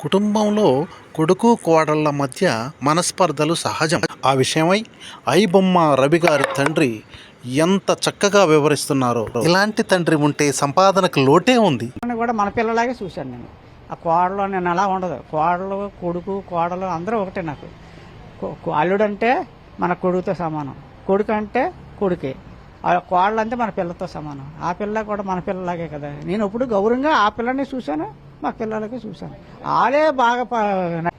కుటుంబంలో కొడుకు కోడళ్ల మధ్య మనస్పర్ధలు సహజం. ఆ విషయమై ఐబొమ్మ రవి గారి తండ్రి ఎంత చక్కగా వివరిస్తున్నారో. ఇలాంటి తండ్రి ఉంటే సంపాదనకు లోటే ఉంది. కూడా మన పిల్లలాగే చూశాను నేను. ఆ కోడలు నేను అలా ఉండదు. కోడలు కొడుకు కోడలు అందరూ ఒకటే నాకు. అల్లుడు అంటే మన కొడుకుతో సమానం, కొడుకు అంటే కొడుకే, కోడలు అంటే మన పిల్లతో సమానం. ఆ పిల్ల కూడా మన పిల్లలాగే కదా. నేను ఎప్పుడు గౌరవంగా ఆ పిల్లని చూశాను, మా పిల్లలకి చూశాను. వాళ్ళే బాగా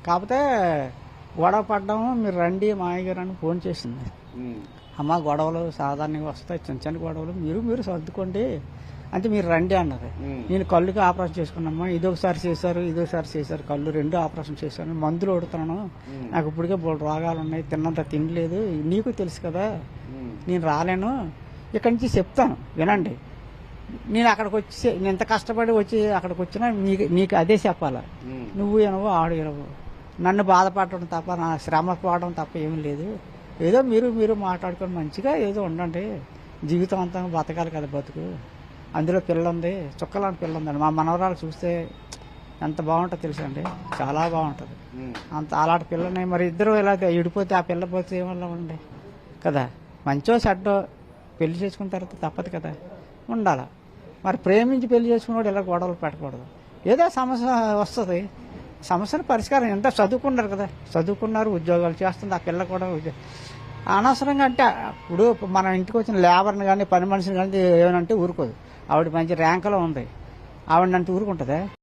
కాకపోతే గొడవ పడ్డాము. మీరు రండి మా అయ్యగారు అని ఫోన్ చేసింది. అమ్మ గొడవలు సాధారణంగా వస్తాయి, చిన్న చిన్న గొడవలు, మీరు సర్దుకోండి అంటే మీరు రండి అన్నది. నేను కళ్ళుకి ఆపరేషన్ చేసుకున్నామ్మా, ఇదొకసారి చేశారు కళ్ళు 2 ఆపరేషన్ చేశాను, మందులు కొడుతున్నాను, నాకు ఇప్పటికే బోల్డ్ రోగాలు ఉన్నాయి, తిన్నంత తినలేదు, నీకు తెలుసు కదా, నేను రాలేను, ఇక్కడి నుంచి చెప్తాను వినండి. నేను అక్కడికి వచ్చి నేను ఎంత కష్టపడి వచ్చి అక్కడికి వచ్చినా నీకు అదే చెప్పాలా. నువ్వు వినవు ఆడు వినవు, నన్ను బాధపడటం తప్ప నా శ్రమ పోవడం తప్ప ఏమీ లేదు. ఏదో మీరు మాట్లాడుకొని మంచిగా ఏదో ఉండండి, జీవితం అంతా బతకాలి కదా బతుకు. అందులో పిల్ల ఉంది, చుక్కలాంటి పిల్ల ఉందండి. మా మనవరాలు చూస్తే ఎంత బాగుంటుందో తెలుసా అండి, చాలా బాగుంటుంది. అంత అలాంటి పిల్లని మరి ఇద్దరు ఇలా ఇడిపోతే ఆ పిల్ల పోతే ఏమన్నా ఉండి కదా. మంచో చెడ్డో పెళ్లి చేసుకున్న తర్వాత తప్పదు కదా, ఉండాలి. మరి ప్రేమించి పెళ్లి చేసుకున్నవాడు ఇలా గొడవలు పెట్టకూడదు. ఏదో సమస్య వస్తుంది, సమస్యను పరిష్కారం. ఎంత చదువుకున్నారు కదా, చదువుకున్నారు, ఉద్యోగాలు చేస్తుంది. ఆ పిల్ల కూడా అనవసరంగా అంటే ఇప్పుడు మన ఇంటికి వచ్చిన లేబర్ని కానీ పని మనిషిని కానీ ఏమనంటే ఊరుకోదు. ఆవిడ మంచి ర్యాంకులో ఉంది, ఆవిడ అంటే ఊరుకుంటుందా?